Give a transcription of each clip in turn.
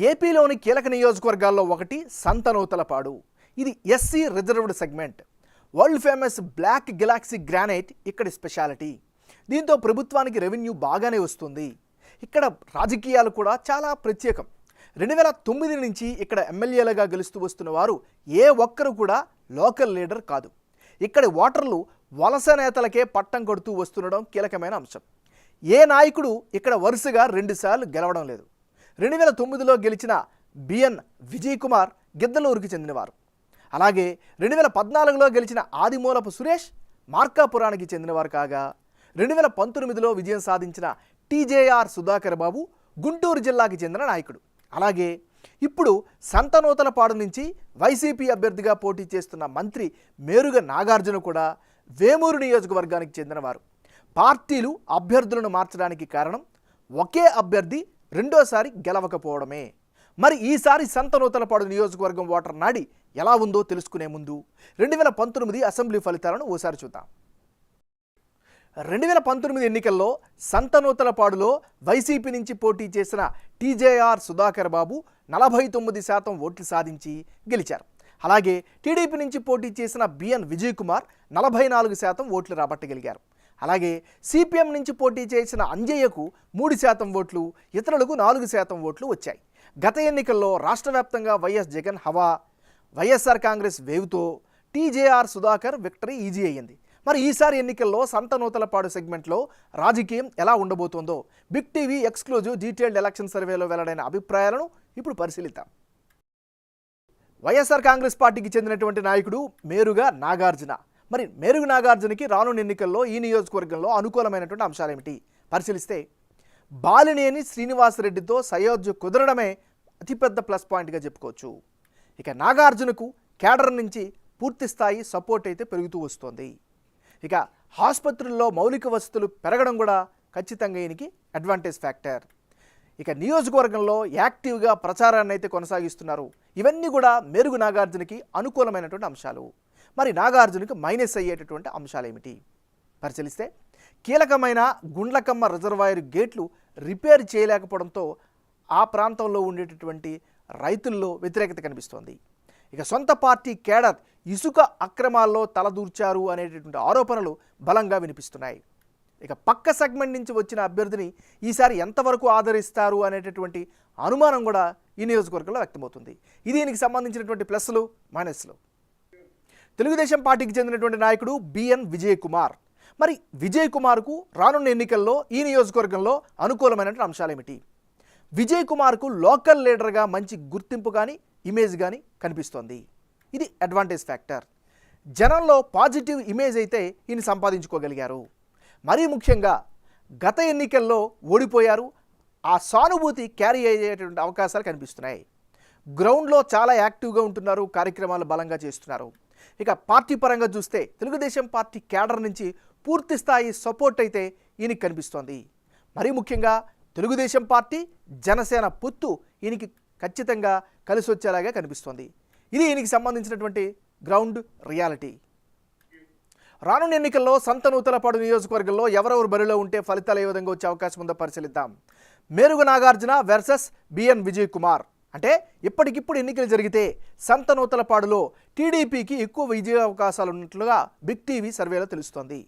ఏపీలోని కీలక నియోజకవర్గాల్లో ఒకటి సంతనూతలపాడు. ఇది SC reserved segment. World famous black galaxy granite ఇక్కడి స్పెషాలిటీ. దీంతో ప్రభుత్వానికి రెవెన్యూ బాగానే వస్తుంది. ఇక్కడ రాజకీయాలు కూడా చాలా ప్రత్యేకం. 2009 నుంచి ఇక్కడ ఎమ్మెల్యేలుగా గెలుస్తూ వస్తున్న వారు ఏ ఒక్కరు కూడా లోకల్ లీడర్ కాదు. ఇక్కడి ఓటర్లు వలస నేతలకే పట్టం కొడుతూ వస్తుండడం కీలకమైన అంశం. ఏ నాయకుడు ఇక్కడ వరుసగా 2 సార్లు గెలవడం లేదు. 2009లో గెలిచిన బిఎన్ విజయ్ కుమార్ గిద్దలూరుకి చెందినవారు. అలాగే 2014లో గెలిచిన ఆదిమూలపు సురేష్ మార్కాపురానికి చెందినవారు కాగా 2019లో విజయం సాధించిన టీజేఆర్ సుధాకర్ బాబు గుంటూరు జిల్లాకి చెందిన నాయకుడు. అలాగే ఇప్పుడు సంతనూతలపాడు నుంచి వైసీపీ అభ్యర్థిగా పోటీ చేస్తున్న మంత్రి మేరుగ నాగార్జున కూడా వేమూరు నియోజకవర్గానికి చెందినవారు. పార్టీలు అభ్యర్థులను మార్చడానికి కారణం ఒకే అభ్యర్థి రెండోసారి గెలవకపోవడమే. మరి ఈసారి సంతనూతలపాడు నియోజకవర్గం ఓటర్ నాడి ఎలా ఉందో తెలుసుకునే ముందు 2019 అసెంబ్లీ ఫలితాలను ఓసారి చూద్దాం. 2019 ఎన్నికల్లో సంతనూతలపాడులో వైసీపీ నుంచి పోటీ చేసిన టీజేఆర్ సుధాకర్ బాబు 49% ఓట్లు సాధించి గెలిచారు. అలాగే టీడీపీ నుంచి పోటీ చేసిన బిఎన్ విజయ్ కుమార్ 44% ఓట్లు రాబట్టగలిగారు. అలాగే సిపిఎం నుంచి పోటీ చేసిన అంజయ్యకు 3% ఓట్లు, ఇతరులకు 4% ఓట్లు వచ్చాయి. గత ఎన్నికల్లో రాష్ట్ర వ్యాప్తంగా వైఎస్ జగన్ హవా, వైఎస్ఆర్ కాంగ్రెస్ వేవ్తో టీజేఆర్ సుధాకర్ విక్టరీ ఈజీ అయ్యింది. మరి ఈసారి ఎన్నికల్లో సంతనూతలపాడు సెగ్మెంట్లో రాజకీయం ఎలా ఉండబోతోందో big TV exclusive detailed election సర్వేలో వెల్లడైన అభిప్రాయాలను ఇప్పుడు పరిశీలిద్దాం. వైఎస్ఆర్ కాంగ్రెస్ పార్టీకి చెందినటువంటి నాయకుడు మేరుగ నాగార్జున. మరి మేరుగ నాగార్జునకి రానున్న ఎన్నికల్లో ఈ నియోజకవర్గంలో అనుకూలమైనటువంటి అంశాలేమిటి పరిశీలిస్తే, బాలినేని శ్రీనివాసరెడ్డితో సయోధ్య కుదరడమే అతిపెద్ద ప్లస్ పాయింట్గా చెప్పుకోవచ్చు. ఇక నాగార్జునకు కేడర్ నుంచి పూర్తి స్థాయి సపోర్ట్ అయితే పెరుగుతూ వస్తోంది. ఇక ఆసుపత్రుల్లో మౌలిక వసతులు పెరగడం కూడా ఖచ్చితంగా ఈయనకి అడ్వాంటేజ్ ఫ్యాక్టర్. ఇక నియోజకవర్గంలో యాక్టివ్గా ప్రచారాన్ని అయితే కొనసాగిస్తున్నారు. ఇవన్నీ కూడా మేరుగ నాగార్జునకి అనుకూలమైనటువంటి అంశాలు. మరి నాగార్జునకి మైనస్ అయ్యేటటువంటి అంశాలు ఏమిటి పరిశీలిస్తే, కీలకమైన గుండ్లకమ్మ రిజర్వాయర్ గేట్లు రిపేర్ చేయలేకపోవడంతో ఆ ప్రాంతంలో ఉండేటటువంటి రైతుల్లో వ్యతిరేకత కనిపిస్తోంది. ఇక సొంత పార్టీ కేడర్ ఇసుక అక్రమాల్లో తలదూర్చారు అనేటటువంటి ఆరోపణలు బలంగా వినిపిస్తున్నాయి. ఇక పక్క సెగ్మెంట్ నుంచి వచ్చిన అభ్యర్థిని ఈసారి ఎంతవరకు ఆదరిస్తారు అనేటటువంటి అనుమానం కూడా ఈ నియోజకవర్గంలో వ్యక్తమవుతుంది. ఇది దీనికి సంబంధించినటువంటి ప్లస్లు మైనస్లు. తెలుగుదేశం పార్టీకి చెందినటువంటి నాయకుడు బిఎన్ విజయ్ కుమార్. మరి విజయ్ కుమార్కు రానున్న ఎన్నికల్లో ఈ నియోజకవర్గంలో అనుకూలమైనటువంటి అంశాలు ఏమిటి? విజయ్ కుమార్కు లోకల్ లీడర్గా మంచి గుర్తింపు కానీ ఇమేజ్ కానీ కనిపిస్తోంది. ఇది అడ్వాంటేజ్ ఫ్యాక్టర్. జనంలో పాజిటివ్ ఇమేజ్ అయితే ఈయన సంపాదించుకోగలిగారు. మరీ ముఖ్యంగా గత ఎన్నికల్లో ఓడిపోయారు. ఆ సానుభూతి క్యారీ అయ్యేటువంటి అవకాశాలు కనిపిస్తున్నాయి. గ్రౌండ్లో చాలా యాక్టివ్గా ఉంటున్నారు, కార్యక్రమాలు బలంగా చేస్తున్నారు. ఇక పార్టీ పరంగా చూస్తే తెలుగుదేశం పార్టీ కేడర్ నుంచి పూర్తి స్థాయి సపోర్ట్ అయితే ఈయనకి కనిపిస్తోంది. మరీ ముఖ్యంగా తెలుగుదేశం పార్టీ జనసేన పొత్తు ఈయనకి ఖచ్చితంగా కలిసి వచ్చేలాగా కనిపిస్తోంది. ఇది ఈయనకి సంబంధించినటువంటి గ్రౌండ్ రియాలిటీ. రానున్న ఎన్నికల్లో సంతనూతలపాడు నియోజకవర్గంలో ఎవరెవరు బరిలో ఉంటే ఫలితాలు ఏ విధంగా వచ్చే అవకాశం ఉందో పరిశీలిద్దాం. Meruga Nagarjuna versus BN Vijay Kumar. అంటే ఇప్పటికిప్పుడు ఎన్నికలు జరిగితే సంతనూతలపాడులో టీడీపీకి ఎక్కువ విజయ అవకాశాలు ఉన్నట్లుగా బిగ్ టీవీ సర్వేలో తెలుస్తోంది.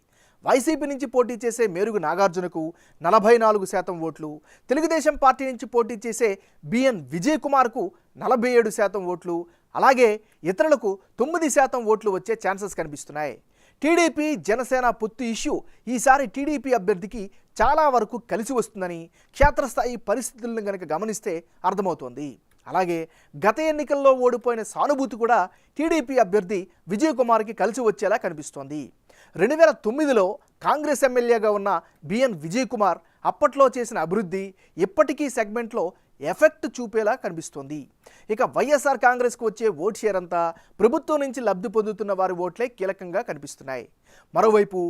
వైసీపీ నుంచి పోటీ చేసే మేరుగ నాగార్జునకు 44% ఓట్లు, తెలుగుదేశం పార్టీ నుంచి పోటీ చేసే బిఎన్ విజయ్ కుమార్కు 47% ఓట్లు, అలాగే ఇతరులకు 9% ఓట్లు వచ్చే ఛాన్సెస్ కనిపిస్తున్నాయి. టీడీపీ జనసేన పొత్తు ఇష్యూ ఈసారి టీడీపీ అభ్యర్థికి చాలా వరకు కలిసి వస్తుందని క్షేత్రస్థాయి పరిస్థితులను కనుక గమనిస్తే అర్థమవుతోంది. అలాగే గత ఎన్నికల్లో ఓడిపోయిన సానుభూతి కూడా టీడీపీ అభ్యర్థి విజయ్ కుమార్కి కలిసి వచ్చేలా కనిపిస్తోంది. 2009లో కాంగ్రెస్ ఎమ్మెల్యేగా ఉన్న బిఎన్ విజయ్ కుమార్ అప్పట్లో చేసిన అభివృద్ధి ఇప్పటికీ సెగ్మెంట్లో ఎఫెక్ట్ చూపేలా కనిపిస్తోంది. ఇక వైఎస్ఆర్ కాంగ్రెస్కు వచ్చే ఓట్ షేర్ అంతా ప్రభుత్వం నుంచి లబ్ధి పొందుతున్న వారి ఓట్లే కీలకంగా కనిపిస్తున్నాయి. మరోవైపు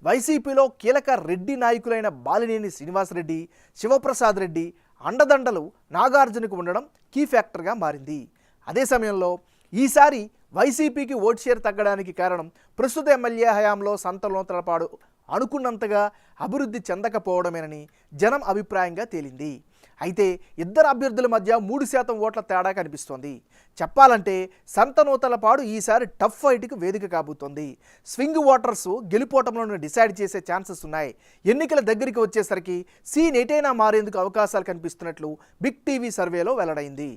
వైసీపీలో కీలక రెడ్డి నాయకులైన బాలినేని శ్రీనివాసరెడ్డి, శివప్రసాద్ రెడ్డి అండదండలు నాగార్జునకు ఉండడం కీ ఫ్యాక్టర్గా మారింది. అదే సమయంలో ఈసారి వైసీపీకి ఓట్ షేర్ తగ్గడానికి కారణం ప్రస్తుత ఎమ్మెల్యే హయాంలో సంతనూతలపాడు అనుకున్నంతగా అభివృద్ధి చెందకపోవడమేనని జనం అభిప్రాయంగా తేలింది. అయితే ఇద్దరు అభ్యర్థుల మధ్య 3% ఓట్ల తేడా కనిపిస్తోంది. చెప్పాలంటే సంతనూతలపాడు ఈసారి టఫ్ ఫైట్కి వేదిక కాబోతోంది. స్వింగ్ ఓటర్స్ గెలుపోటములను డిసైడ్ చేసే ఛాన్సెస్ ఉన్నాయి. ఎన్నికల దగ్గరికి వచ్చేసరికి సీన్ ఎటైనా మారేందుకు అవకాశాలు కనిపిస్తున్నట్లు బిగ్ టీవీ సర్వేలో వెల్లడైంది.